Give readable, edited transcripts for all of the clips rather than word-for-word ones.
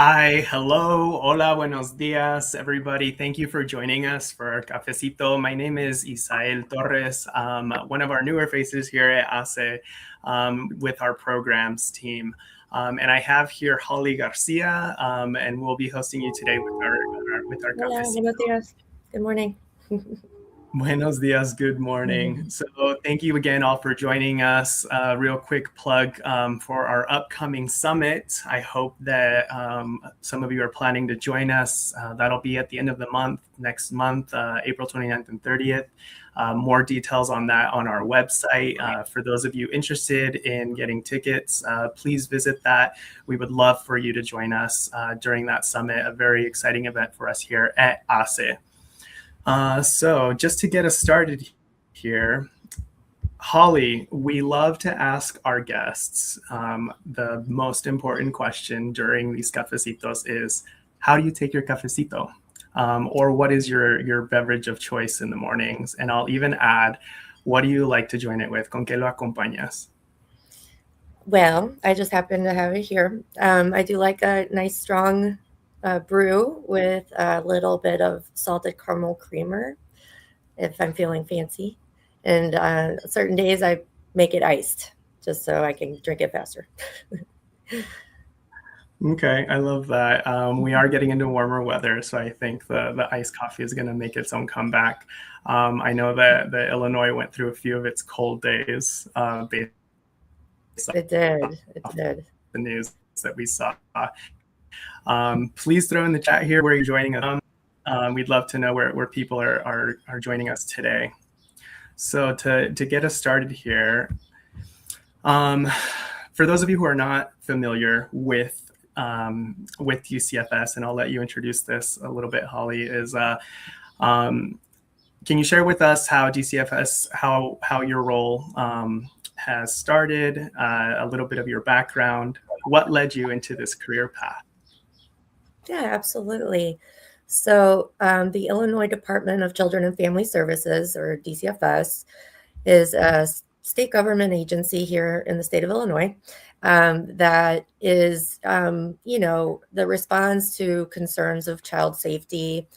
Hi, hello, hola, buenos dias, everybody. Thank you for joining us for our Cafecito. My name is Isael Torres, one of our newer faces here at HACE with our programs team. And I have here Holly Garcia, and we'll be hosting you today with our Hola, Cafecito. buenos días. Good morning. Buenos dias, good morning. Mhm. So, thank you again all for joining us. Real quick plug for our upcoming summit. I hope that some of you are planning to join us. That'll be at the end of the month, next month, April 29th and 30th. More details on that on our website. For those of you interested in getting tickets, please visit that. We would love for you to join us during that summit, a very exciting event for us here at ACE. So just to get us started here, Holly, we love to ask our guests the most important question during these cafecitos is, how do you take your cafecito? Or what is your beverage of choice in the mornings? And I'll even add, what do you like to join it with? ¿Con qué lo acompañas? Well, I just happen to have it here. I do like a nice strong brew with a little bit of salted caramel creamer if I'm feeling fancy. And certain days I make it iced just so I can drink it faster. Okay, I love that. We are getting into warmer weather, so I think the iced coffee is going to make its own comeback. I know that Illinois went through a few of its cold days based It did. It off did. the news that we saw. Please throw in the chat here where you're joining us. We'd love to know where people are joining us today. So to get us started here, for those of you who are not familiar with DCFS, and I'll let you introduce this a little bit, Holly, is can you share with us how DCFS, how your role has started, a little bit of your background, what led you into this career path? Yeah, absolutely. So, the Illinois Department of Children and Family Services, or DCFS, is a state government agency here in the state of Illinois that is, that responds to concerns of child safety.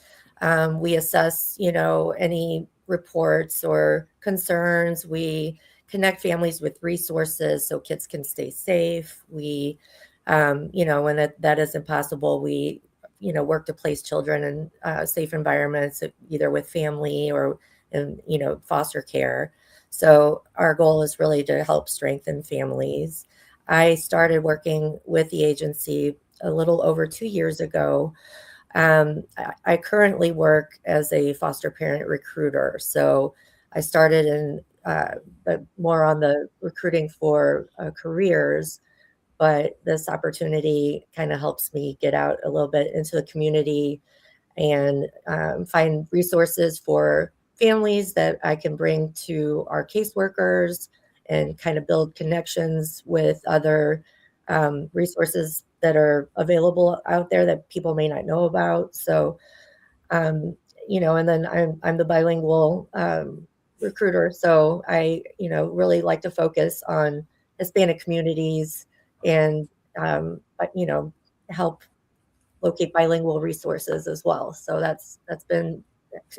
We assess, any reports or concerns. We connect families with resources so kids can stay safe. We when that isn't possible, we, work to place children in safe environments, either with family or in, foster care. So our goal is really to help strengthen families. I started working with the agency a little over 2 years ago. I currently work as a foster parent recruiter. So I started in more on the recruiting for careers, but this opportunity kind of helps me get out a little bit into the community and find resources for families that I can bring to our caseworkers and kind of build connections with other resources that are available out there that people may not know about. So, um, and then I'm the bilingual recruiter, so I really like to focus on Hispanic communities and help locate bilingual resources as well. So that's been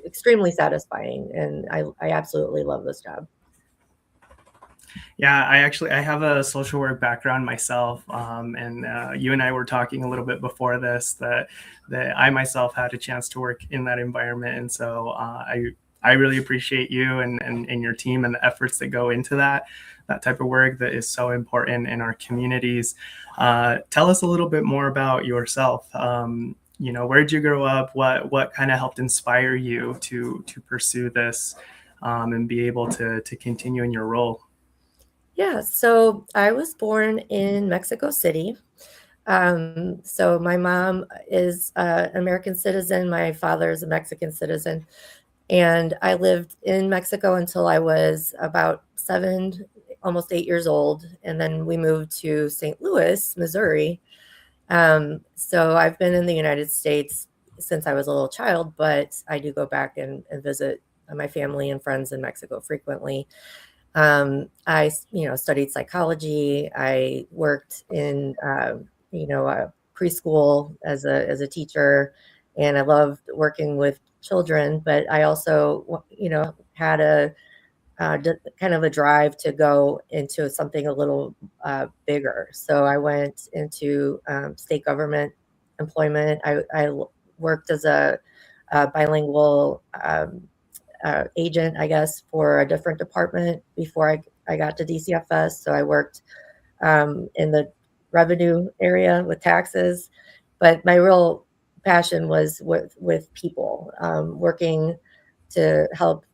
extremely satisfying, and I absolutely love this job. Yeah, I have a social work background myself, and you and I were talking a little bit before this that I myself had a chance to work in that environment, and so I really appreciate you and your team and the efforts that go into that type of work that is so important in our communities. Tell us a little bit more about yourself. Where did you grow up? What kind of helped inspire you to pursue this and be able to continue in your role? Yeah, so I was born in Mexico City. So my mom is an American citizen. My father is a Mexican citizen. And I lived in Mexico until I was about 7, almost 8 years old. And then we moved to St. Louis, Missouri. So I've been in the United States since I was a little child, but I do go back and visit my family and friends in Mexico frequently. I studied psychology. I worked in, preschool as a teacher, and I loved working with children, but I also, had kind of a drive to go into something a little bigger. So I went into state government employment. I worked as a bilingual agent, I guess, for a different department before I got to DCFS. So I worked in the revenue area with taxes, but my real passion was with people, working to help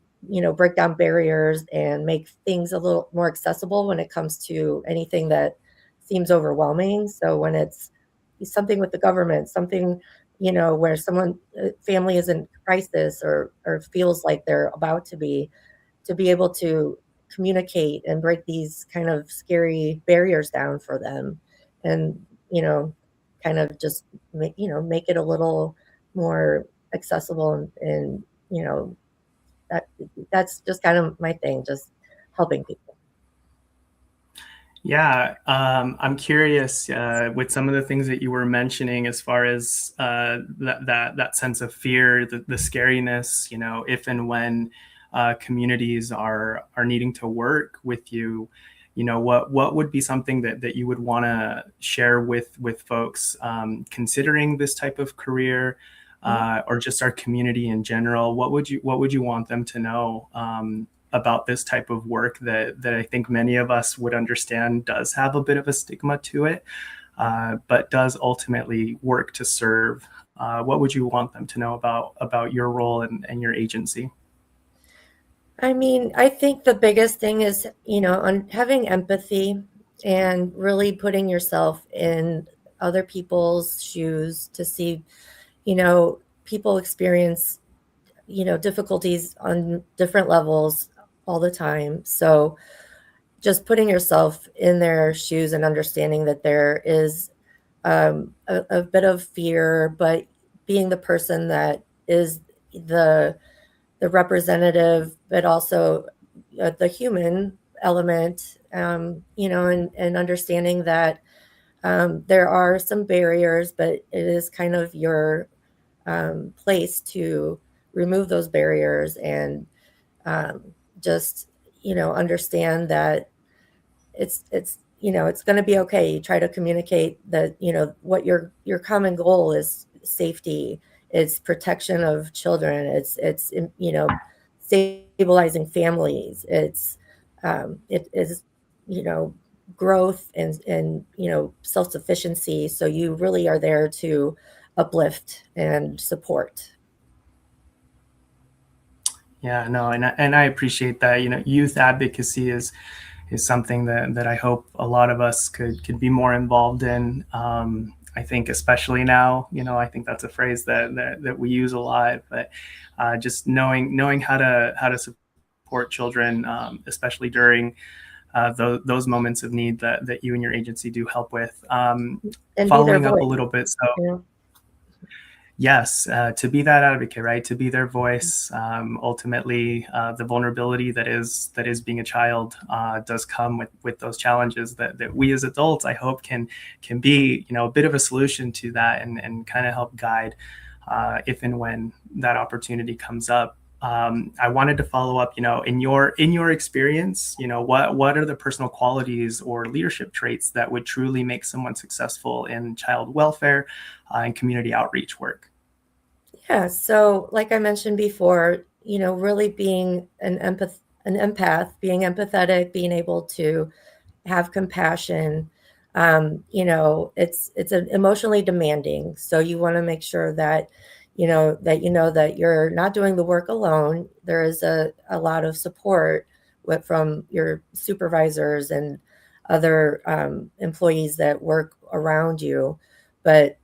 break down barriers and make things a little more accessible when it comes to anything that seems overwhelming. So when it's something with the government, something where someone family is in crisis or feels like they're about to be able to communicate and break these kind of scary barriers down for them, and kind of just make it a little more accessible, and that that's just kind of my thing, just helping people. Yeah, I'm curious with some of the things that you were mentioning, as far as that sense of fear, the scariness, if and when communities are needing to work with you, what would be something that you would want to share with folks considering this type of career, or just our community in general? What would you want them to know about this type of work that I think many of us would understand does have a bit of a stigma to it, but does ultimately work to serve? What would you want them to know about your role and your agency? I mean, I think the biggest thing is, on having empathy and really putting yourself in other people's shoes to see, people experience, difficulties on different levels all the time. So just putting yourself in their shoes and understanding that there is a bit of fear, but being the person that is the representative, but also the human element, and understanding that there are some barriers, but it is kind of your place to remove those barriers, and just understand that it's going to be okay. You try to communicate that what your common goal is: safety, it's protection of children, it's stabilizing families, it is growth and self-sufficiency. So you really are there to uplift and support. Yeah, no, and I appreciate that. Youth advocacy is something that I hope a lot of us could be more involved in. I think especially now, I think that's a phrase that we use a lot, but just knowing how to support children, especially during those moments of need that you and your agency do help with. And be their Following up a voice. little bit, so You know? yes, to be that advocate, right? To be their voice. Ultimately, the vulnerability that is being a child does come with those challenges that we as adults, I hope, can be a bit of a solution to that, and kind of help guide if and when that opportunity comes up. I wanted to follow up, in your experience, what are the personal qualities or leadership traits that would truly make someone successful in child welfare and community outreach work? Yeah. So, like I mentioned before, really being an empath, being empathetic, being able to have compassion. It's emotionally demanding. So you want to make sure that that you're not doing the work alone. There is a lot of support from your supervisors and other employees that work around you. But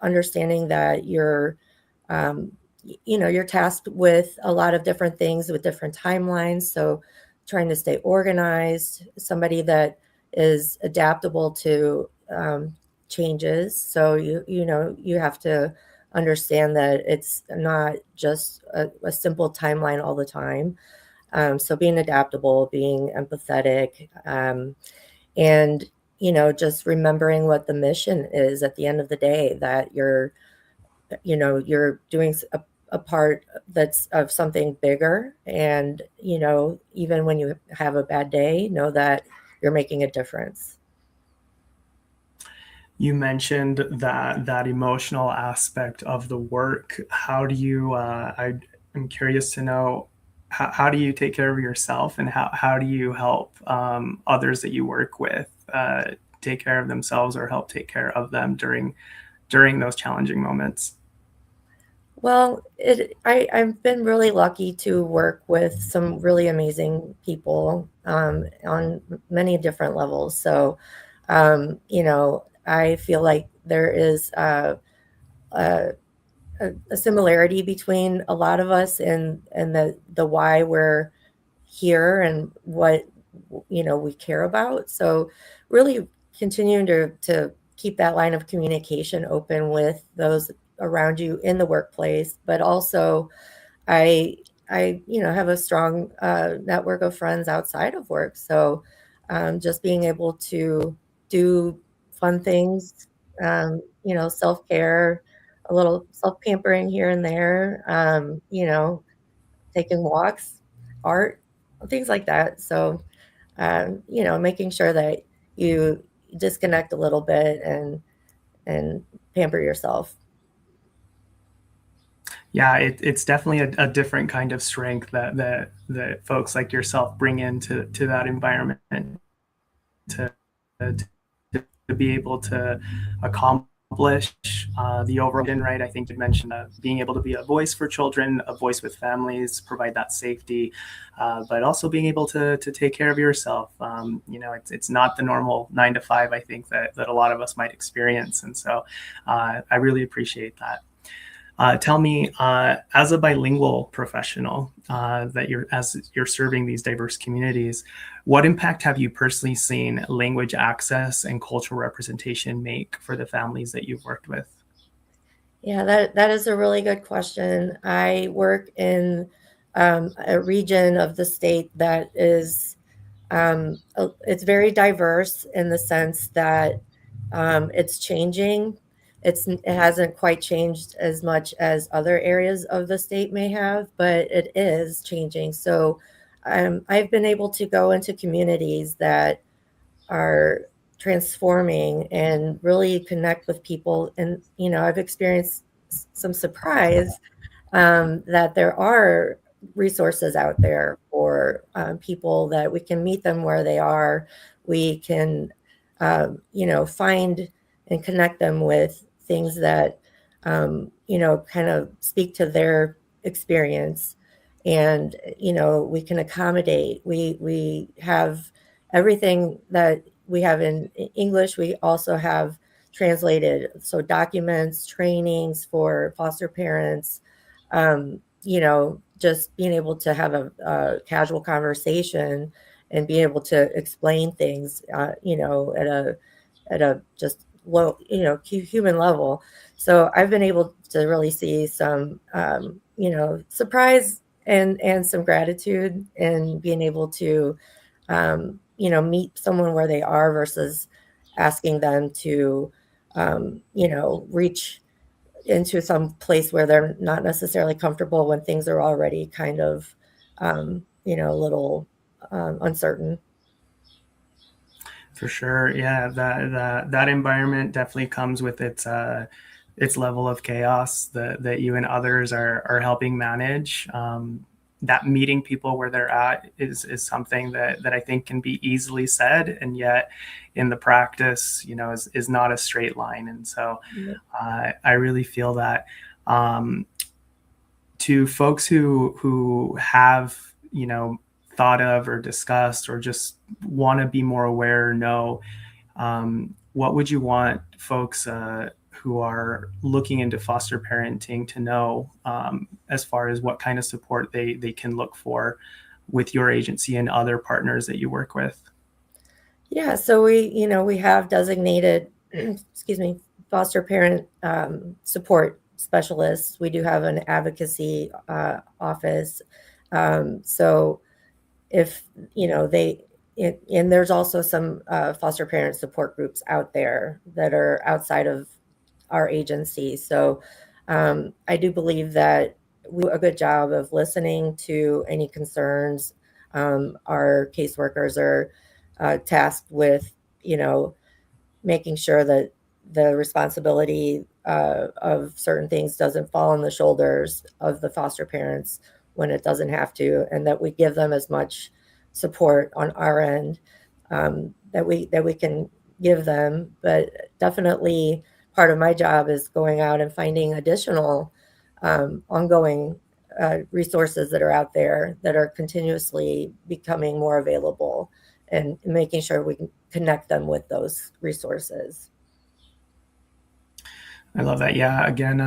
understanding that um, you're tasked with a lot of different things with different timelines. So trying to stay organized, somebody that is adaptable to changes. So you have to understand that it's not just a simple timeline all the time. So being adaptable, being empathetic, and just remembering what the mission is at the end of the day, that you're doing a part that's of something bigger. And, even when you have a bad day, know that you're making a difference. You mentioned that emotional aspect of the work. How do you? I'm curious to know how do you take care of yourself, and how do you help others that you work with take care of themselves or help take care of them during those challenging moments? Well, I've been really lucky to work with some really amazing people on many different levels. So, I feel like there is a, a similarity between a lot of us and the why we're here and what we care about. So, really continuing to keep that line of communication open with those around you in the workplace, but also I have a strong network of friends outside of work. So just being able to do fun things, self care, a little self pampering here and there, taking walks, art, things like that. So making sure that you disconnect a little bit and pamper yourself. Yeah, it's definitely a different kind of strength that folks like yourself bring into that environment to, to be able to accomplish the overall vision, right? I think you mentioned being able to be a voice for children, a voice with families, provide that safety, but also being able to take care of yourself. It's not the normal 9 to 5, I think, that a lot of us might experience. And so I really appreciate that. Tell me, as a bilingual professional, that you're serving these diverse communities, what impact have you personally seen language access and cultural representation make for the families that you've worked with? Yeah, that is a really good question. I work in a region of the state that is it's very diverse in the sense that it's changing. It hasn't quite changed as much as other areas of the state may have, but it is changing. So I've been able to go into communities that are transforming and really connect with people. And, I've experienced some surprise that there are resources out there for people, that we can meet them where they are. We can, find and connect them with things that, kind of speak to their experience. And, we can accommodate. We have everything that we have in English. We also have translated. So documents, trainings for foster parents, just being able to have a casual conversation and be able to explain things, at a just low, human level. So I've been able to really see some, surprise and some gratitude in being able to, meet someone where they are versus asking them to, reach into some place where they're not necessarily comfortable when things are already kind of, a little uncertain. For sure, yeah, that environment definitely comes with its level of chaos that you and others are helping manage. That meeting people where they're at is something that I think can be easily said, and yet in the practice, is not a straight line. And so I really feel that to folks who have thought of or discussed or just want to be more aware, know, what would you want folks who are looking into foster parenting to know, as far as what kind of support they can look for with your agency and other partners that you work with? Yeah, so we have designated, excuse me, foster parent support specialists. We do have an advocacy office. So if they and there's also some foster parent support groups out there that are outside of our agency. So I do believe that we do a good job of listening to any concerns. Our caseworkers are tasked with, making sure that the responsibility of certain things doesn't fall on the shoulders of the foster parents when it doesn't have to, and that we give them as much support on our end that we can give them. But definitely, part of my job is going out and finding additional ongoing resources that are out there that are continuously becoming more available, and making sure we can connect them with those resources. I love that. Yeah. Again,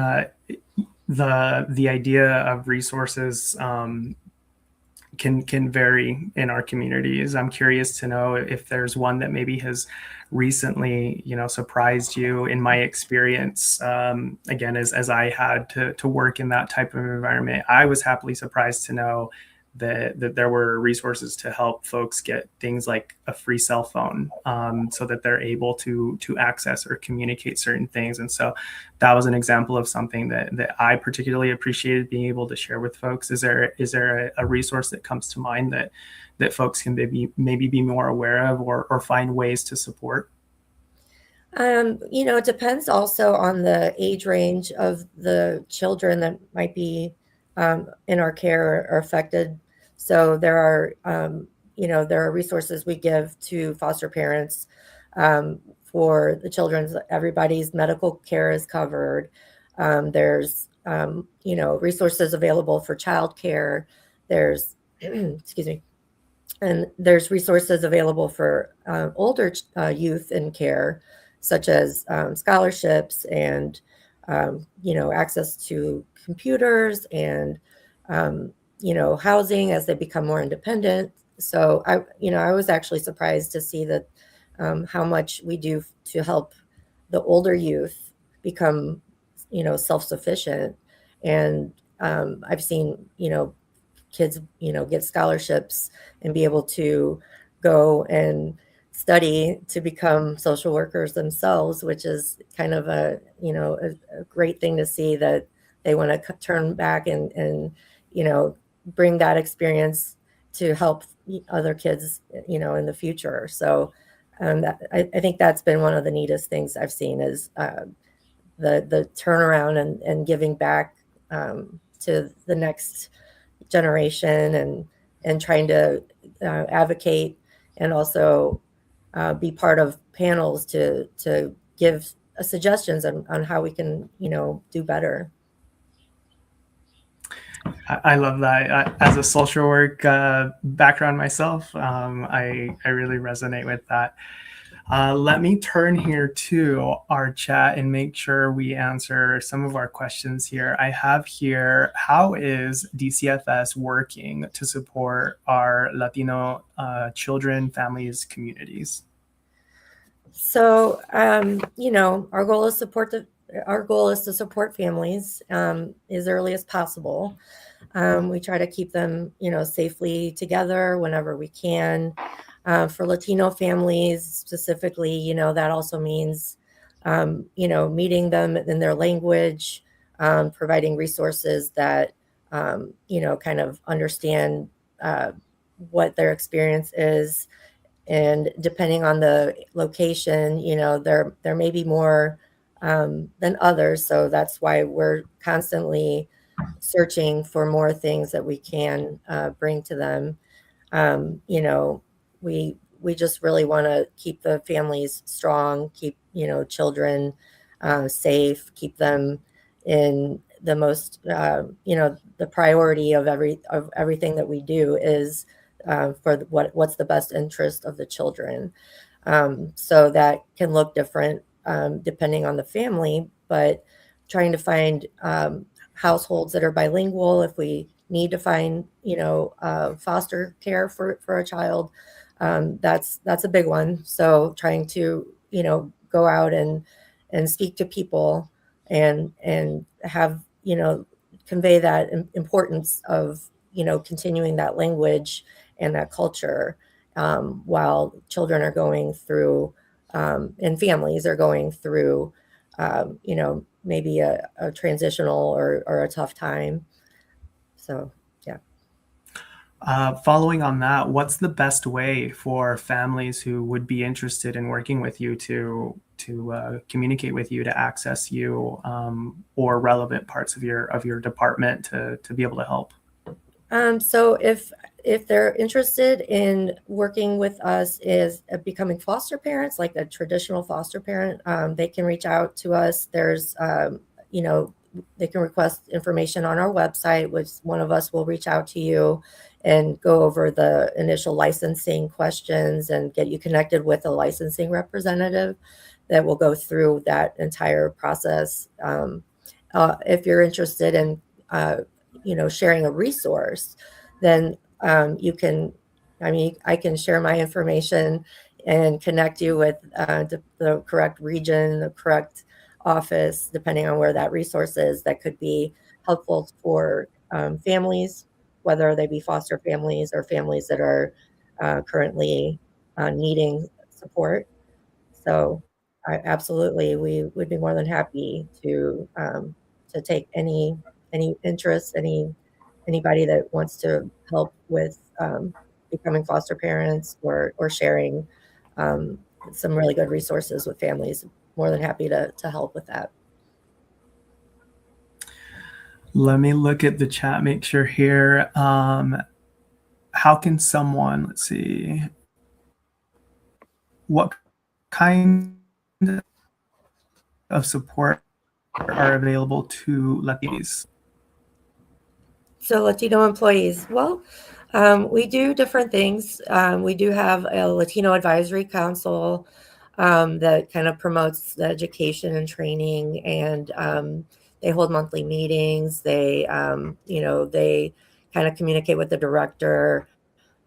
the idea of resources can vary in our communities. I'm curious to know if there's one that maybe has recently, surprised you. In my experience, again, as I had to work in that type of environment, I was happily surprised to know that there were resources to help folks get things like a free cell phone, so that they're able to access or communicate certain things. And so that was an example of something that I particularly appreciated being able to share with folks. Is there a resource that comes to mind that folks can maybe be more aware of, or find ways to support? It depends also on the age range of the children that might be in our care or affected. So there are resources we give to foster parents for the children's. Everybody's medical care is covered. There's resources available for childcare. There's excuse me, and there's resources available for older youth in care, such as scholarships and access to computers and housing as they become more independent. So I was actually surprised to see that how much we do to help the older youth become self-sufficient. And I've seen kids get scholarships and be able to go and study to become social workers themselves, which is kind of a great thing to see, that they want to turn back and bring that experience to help other kids in the future. So I think that's been one of the neatest things I've seen, is the turnaround and giving back to the next generation, and trying to advocate, and also be part of panels to give suggestions on how we can do better. I love that. As a social work background myself, I really resonate with that. Let me turn here to our chat and make sure we answer some of our questions here. I have here, how is DCFS working to support our Latino children, families, communities? So, our goal is to support families as early as possible. We try to keep them, safely together whenever we can. For Latino families specifically, that also means, meeting them in their language, providing resources that, kind of understand what their experience is. And depending on the location, there may be more than others. So that's why we're constantly searching for more things that we can bring to them. um, you know, we just really want to keep the families strong, keep children safe, keep them in the most the priority of everything that we do is for what's the best interest of the children. So that can look different depending on the family, but trying to find households that are bilingual. If we need to find, foster care for a child, that's a big one. So trying to, go out and speak to people and have, convey that importance of, continuing that language and that culture, while children are going through, and families are going through, maybe a transitional or a tough time. So, yeah. Following on that, what's the best way for families who would be interested in working with you to communicate with you, to access you, or relevant parts of your department to be able to help? So if they're interested in working with us is becoming foster parents, like a traditional foster parent, they can reach out to us. There's, they can request information on our website, which one of us will reach out to you and go over the initial licensing questions and get you connected with a licensing representative that will go through that entire process. If you're interested in, sharing a resource, then you can, I can share my information and connect you with the correct region, the correct office, depending on where that resource is, that could be helpful for families, whether they be foster families or families that are currently needing support. So, absolutely, we would be more than happy to take any interest, anybody that wants to help with becoming foster parents or sharing um, some really good resources with families. More than happy to help with that. Let me look at the chat, make sure here. How can someone, let's see, what kind of support are available to Latinos? So Latino employees, well, we do different things. We do have a Latino Advisory Council that kind of promotes the education and training, and they hold monthly meetings. They kind of communicate with the director.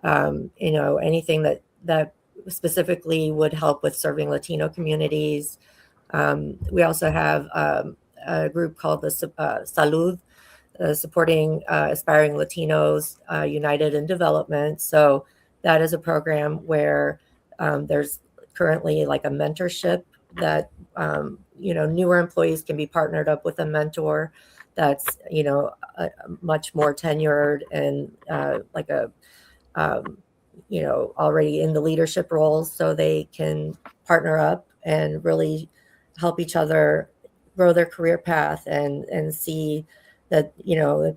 Anything that specifically would help with serving Latino communities. We also have a group called the Salud, supporting aspiring Latinos United in Development. So that is a program where there's currently like a mentorship that newer employees can be partnered up with a mentor that's much more tenured and like a already in the leadership roles, so they can partner up and really help each other grow their career path and see that,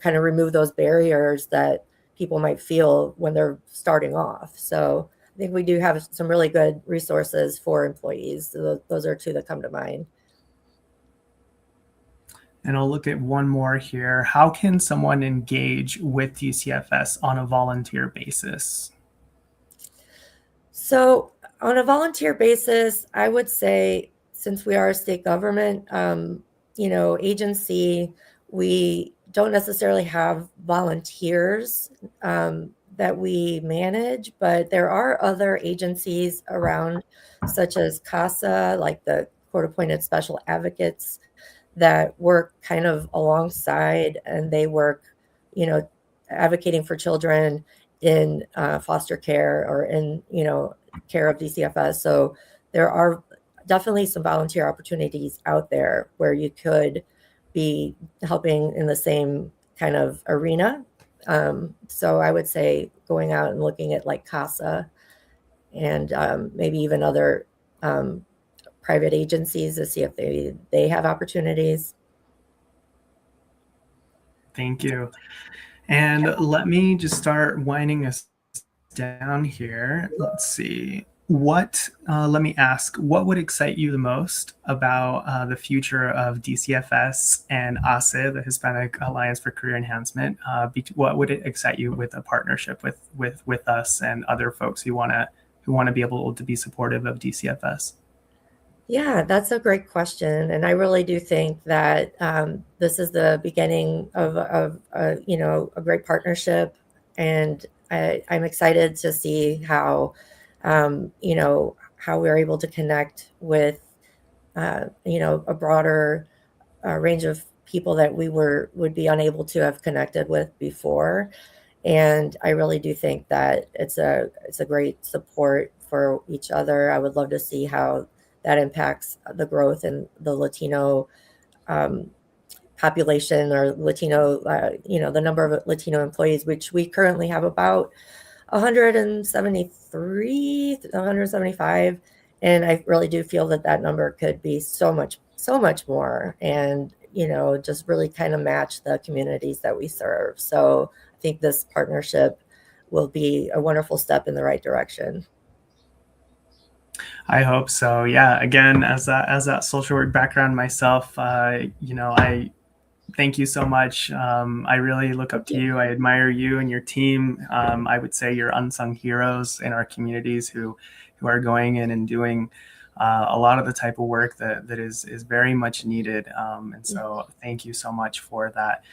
kind of remove those barriers that people might feel when they're starting off. So I think we do have some really good resources for employees. So those are two that come to mind. And I'll look at one more here. How can someone engage with DCFS on a volunteer basis? So on a volunteer basis, I would say, since we are a state government, agency, we don't necessarily have volunteers that we manage, but there are other agencies around, such as CASA, like the court-appointed special advocates, that work kind of alongside, and they work, advocating for children in foster care or in, care of DCFS. So there are definitely some volunteer opportunities out there where you could be helping in the same kind of arena. So I would say going out and looking at like CASA and maybe even other private agencies to see if they have opportunities. Thank you. And let me just start winding us down here. Let's see. Let me ask, what would excite you the most about the future of DCFS and HACE, the Hispanic Alliance for Career Enhancement? What would it excite you with a partnership with us and other folks who want to be able to be supportive of DCFS? Yeah, that's a great question, and I really do think that this is the beginning of a great partnership, and I'm excited to see how how we're able to connect with a broader range of people that we would be unable to have connected with before. And I really do think that it's a great support for each other. I would love to see how that impacts the growth in the Latino um, population, or Latino, the number of Latino employees, which we currently have about 173, 175. And I really do feel that that number could be so much more. And, just really kind of match the communities that we serve. So I think this partnership will be a wonderful step in the right direction. I hope so. Yeah. Again, as that social work background myself, I thank you so much. I really look up Thank to you. you. I admire you and your team. I would say you're unsung heroes in our communities who are going in and doing a lot of the type of work that is very much needed. And so thank you so much for that.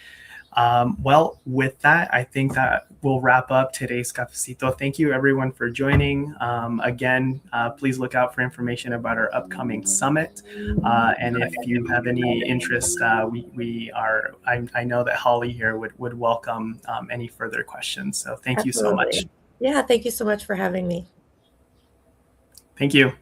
Well, with that, I think that we'll wrap up today's Cafecito. Thank you, everyone, for joining. Again, please look out for information about our upcoming summit. And if you have any interest, I know that Holly here would welcome any further questions. So thank you so much. Absolutely. Yeah, thank you so much for having me. Thank you.